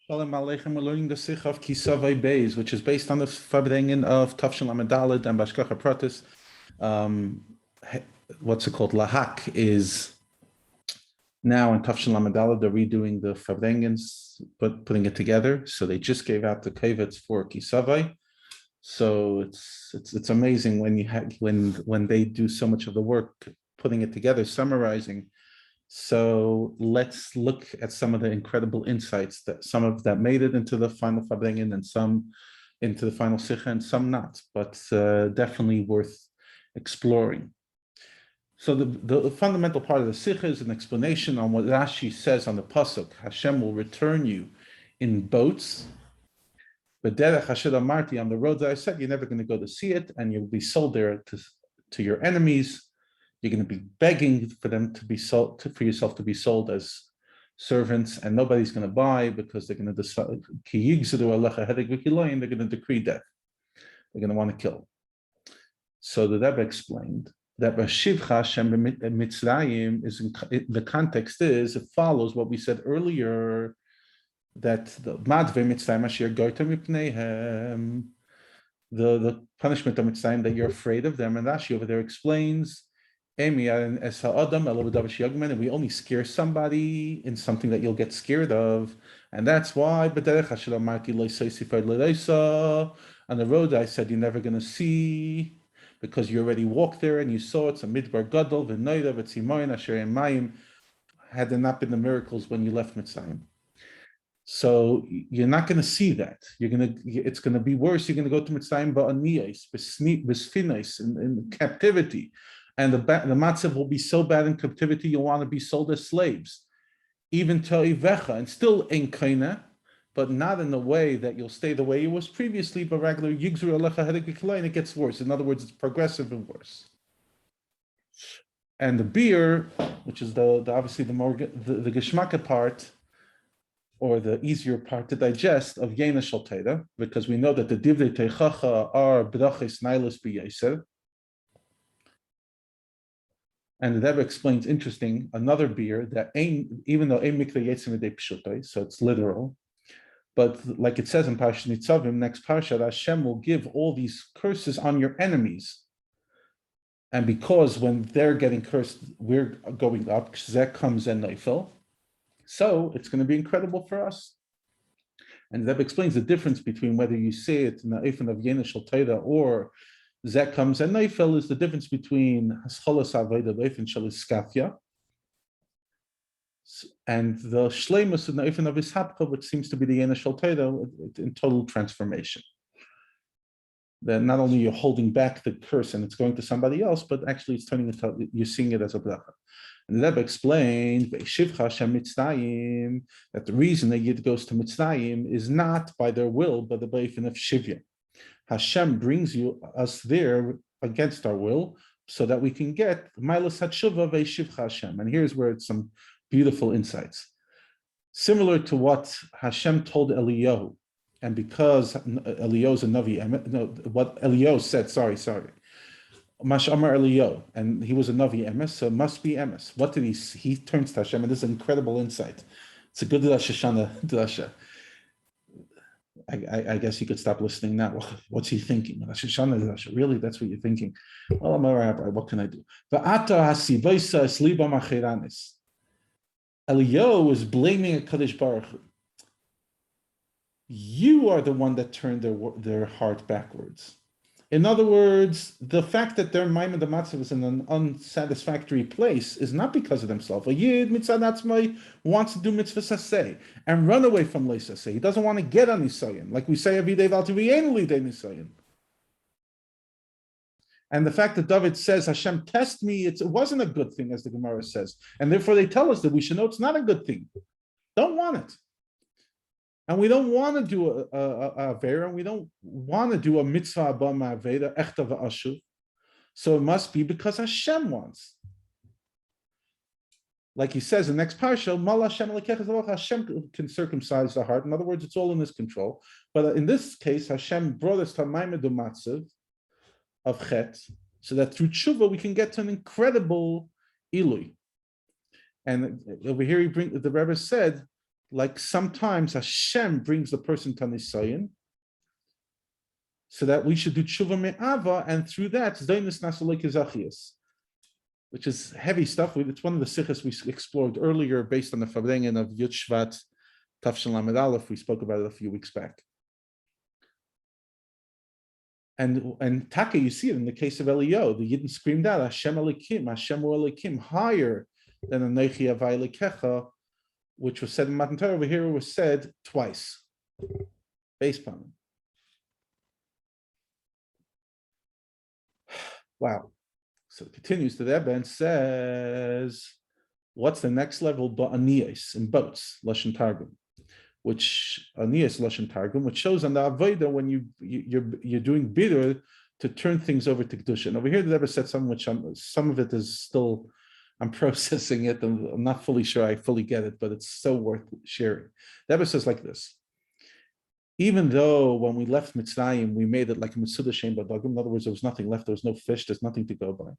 Shalom Aleichem. We're learning the Sikh of Kisavai Beis, which is based on the Farbrengen of Tafshel Amidalid and Bashkacha Pratis. What's it called? Lahak is now in Tafshel Amidalid. They're redoing the Farbrengens, but putting it together. So they just gave out the kavets for Kisavai. So it's amazing when you when they do so much of the work, putting it together, summarizing. So let's look at some of the incredible insights that some of that made it into the final Farbrengen and some into the final Sikha and some not, but definitely worth exploring. So the fundamental part of the Sikha is an explanation on what Rashi says on the Pasuk. Hashem will return you in boats. But Derech Hashem Amarti, on the road that I said, you're never going to go to see it, and you'll be sold there to your enemies. You're going to be begging for them to be sold, for yourself to be sold as servants, and nobody's going to buy because they're going to decide. They're going to decree death. They're going to want to kill. So the Rebbe explained that Bashivcha Hashem Mitzrayim is the context is it follows what we said earlier, that the Madve Mitzrayim Asher Goytam Mipneihem, the punishment of Mitzrayim, that you're afraid of them, and Rashi over there explains. And we only scare somebody in something that you'll get scared of, and that's why. On the road, I said you're never going to see, because you already walked there and you saw it's a midbar gadol v'noida v'tzimoyin asher emayim. Had there not been the miracles when you left Mitzrayim, so you're not going to see that. It's going to be worse. You're going to go to Mitzrayim ba'aniyos, b'sfinos, in captivity. And the matzav will be so bad in captivity, you'll want to be sold as slaves, even to Ivecha, and still in Kaina, but not in the way that you'll stay the way it was previously, but regular Yigzru Alecha Hedek, and it gets worse. In other words, it's progressive and worse. And the beer, which is the obviously the more the Geshmaka part, or the easier part to digest of Yena Shalteda, because we know that the Divrei Teichacha are B'rachis Nailas B'Yeser. And the Rebbe explains, interesting, another beer that even though ein mikra yetzim v'dei pshutai, so it's literal, but like it says in Parashat Nitzavim, next Parashat, Hashem will give all these curses on your enemies. And because when they're getting cursed, we're going up, Zek comes and Neifel, so it's going to be incredible for us. And the Rebbe explains the difference between whether you say it in the Eifan of Yena Shel Torah or Zek comes and Neifel is the difference between Hascholas Aveda Eifan Shel Iskafia and the Shleimus in the Eifan of Ishapcha, which seems to be the Yena Shel Torah in total transformation. That not only you're holding back the curse and it's going to somebody else, but actually it's turning into, you're seeing it as a bracha. And the Rebbe explained that the reason that Yid goes to Mitzrayim is not by their will, but the Eifan of Shivya. Hashem brings us there against our will, so that we can get Mailas Hatshuva ve'Shivcha Hashem. And here's where it's some beautiful insights, similar to what Hashem told Eliyahu, and because Eliyahu's a Navi, what Eliyahu said. Sorry, Mashamar Eliyahu, and he was a Navi Emes, so it must be Emes. What did he turns to Hashem, and this is incredible insight. It's a good Shashana Drasha. I guess you could stop listening now. What's he thinking? Really, that's what you're thinking? Well, I'm a rabbi. What can I do? Eliyahu is blaming a Kadosh Baruch Hu. You are the one that turned their heart backwards. In other words, the fact that their Maimon the Matzav is in an unsatisfactory place is not because of themselves. A Yid mitzvah natzmai wants to do mitzvah saseh and run away from leisaseh. He doesn't want to get on nisayon, like we say every day. And the fact that David says, Hashem, test me, it wasn't a good thing, as the Gemara says. And therefore they tell us that we should know it's not a good thing. Don't want it. And we don't want to do a Avera, and we don't want to do a mitzvah abba ma'aveda, echta v'ashuv. So it must be because Hashem wants. Like he says in the next parasha, Hashem can circumcise the heart. In other words, it's all in his control. But in this case, Hashem brought us to a maimed matzav of chet, so that through tshuva we can get to an incredible ilui. And over here, the Rebbe said, like sometimes Hashem brings the person to Nisayan, so that we should do tshuva me'ava, and through that, Zaynis Nasalek Zachias, which is heavy stuff. It's one of the sichas we explored earlier based on the Farbrengen of Yud Shvat Tafshin Lamed Aleph. We spoke about it a few weeks back. And Taka, you see it in the case of Eliyahu. The Yidden screamed out, Hashem Elikim, higher than Anochi Avai Lekecha, which was said in Matan Torah. Over here, it was said twice. Base pun. Wow. So it continues to the Rebbe and says, what's the next level? Ba'aniyas, in boats, Lashon Targum, which Aniyas Lashon Targum, which shows on the Avodah when you're doing bidur to turn things over to Kedusha. And over here, the Rebbe said something which some of it is still, I'm processing it, and I'm not fully sure I fully get it, but it's so worth sharing. The Rebbe says like this: even though when we left Mitzrayim, we made it like a Mitzuda Shem Badagim. In other words, there was nothing left, there was no fish, there's nothing to go by.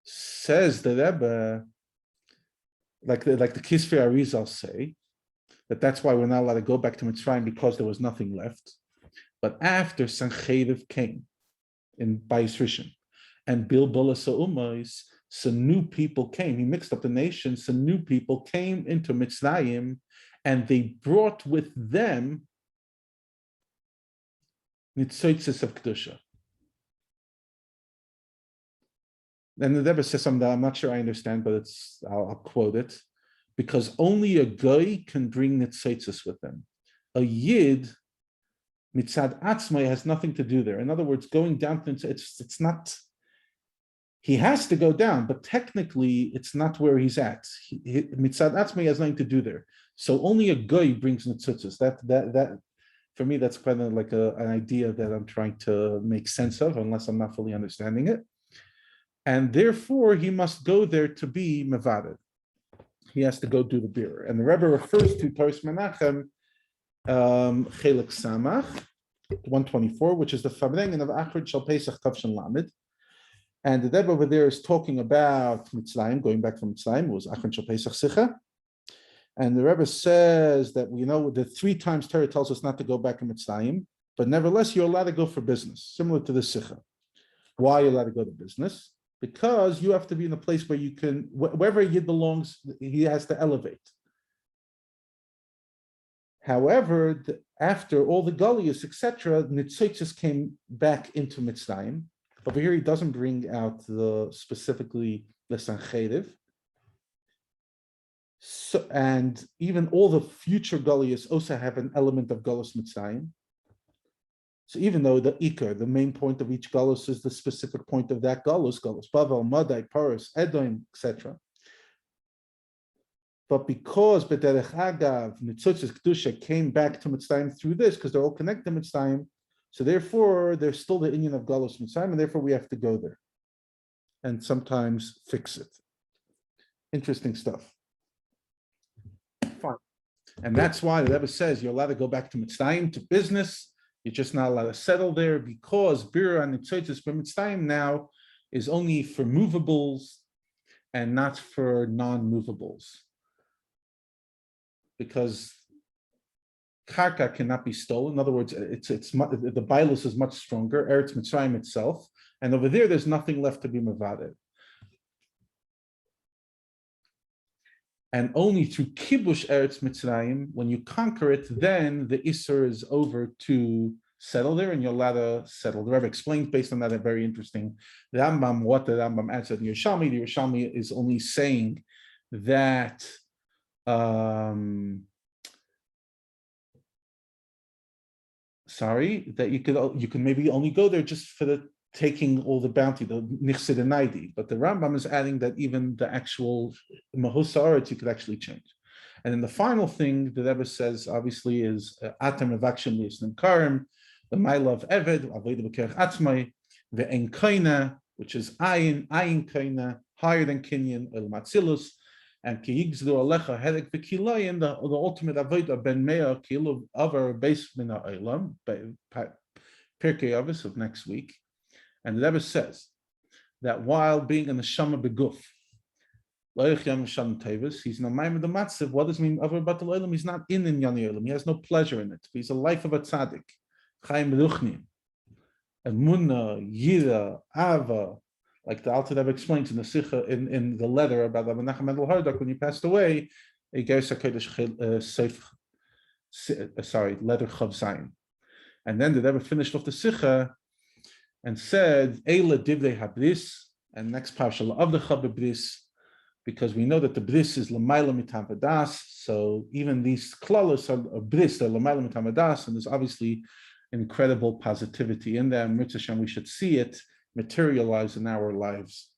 Says the Rebbe, like the Kisvei Arizal say, that's why we're not allowed to go back to Mitzrayim, because there was nothing left. But after Sancheiriv came in Bayis Rishon, and Bilbola Sa'umais, some new people came. He mixed up the nations. Some new people came into Mitzrayim, and they brought with them Nitzotzes of Kedusha. And the Rebbe says something that I'm not sure I understand, but I'll quote it. Because only a goy can bring Nitzotzes with them. A Yid, Mitzad Atzmai, has nothing to do there. In other words, going down to it's not. He has to go down, but technically it's not where he's at. Mitzad Atzmai has nothing to do there. So only a goy brings Nitzotzes. That for me, that's kind of like an idea that I'm trying to make sense of, unless I'm not fully understanding it. And therefore, he must go there to be mevared. He has to go do the beer. And the Rebbe refers to Toras Menachem, Chelik Samach, 124, which is the Farbrengen of Achrid Shal Pesach Tavshin Lamed. And the Rebbe over there is talking about Mitzrayim, going back from Mitzrayim, it was Achrid Shal Pesach Sicha. And the Rebbe says that, the 3 times Torah tells us not to go back to Mitzrayim, but nevertheless, you're allowed to go for business, similar to the Sicha. Why are you allowed to go to business? Because you have to be in a place where you can, wherever a Yid belongs, he has to elevate. However, after all the Galius, etc., Nitzotzes came back into Mitzrayim. Over here, he doesn't bring out specifically the Sancheiriv. So, and even all the future Galius also have an element of Galus Mitzrayim. So even though the Iker, the main point of each Galus, is the specific point of that Galus, Bavel, Madai, Paris, Edom, etc. But because B'derech Agav, Nitzotzes Kedusha came back to Mitzrayim through this, because they're all connected to Mitzrayim, so therefore there's still the union of Galus Mitzrayim, and therefore we have to go there and sometimes fix it. Interesting stuff. Fine. And that's why the Rebbe says you're allowed to go back to Mitzrayim, to business. You're just not allowed to settle there, because Bira and Nitzotzes for Mitzrayim now is only for movables and not for non-movables. Because Karka cannot be stolen. In other words, the Bailus is much stronger, Eretz Mitzrayim itself, and over there's nothing left to be mevaded. And only through Kibush Eretz Mitzrayim, when you conquer it, then the Isser is over to settle there, and you're allowed to settle. The Rebbe explained based on that a very interesting Rambam, what the Rambam answered in Yerushalmi. The Yerushalmi is only saying that that you can maybe only go there just for the taking all the bounty, the nichsid and naidi. But the Rambam is adding that even the actual mahusaaretz you could actually change. And then the final thing the Rebbe says, obviously, is atam avakshim li'isnim karim, the ma'ila of eved, avodah b'kerech atzmai, the enkaina, which is ayin kaina, higher than kinyan, el matzilus, and ki yigzdu alecha hedek v'kilayin, the ultimate avodah ben mea kilu of our base min ha'olam, Pirkei Avos of next week. And the Rebbe says that while being in the Shama Beguf, He's no maim the matziv. What does it mean? Over batal olam, he's not in Yoni olam. He has no pleasure in it. He's a life of a tzaddik. Chaim ruchni, emunah, yira, ava. Like the Alter Rebbe explains in the Sikha in the letter about Rabbi Nachman Mendel Hardach when he passed away, he gave letter Chav Zayin. And then the Rebbe finished off the Sikha and said, Eila divrei habris, and next parsha of the Chav bris, because we know that the bris is l'mayla mitam vadas, so even these klalos are bris, they're l'mayla mitam vadas, and there's obviously incredible positivity in them. Mitzvah Shem, we should see it materialize in our lives.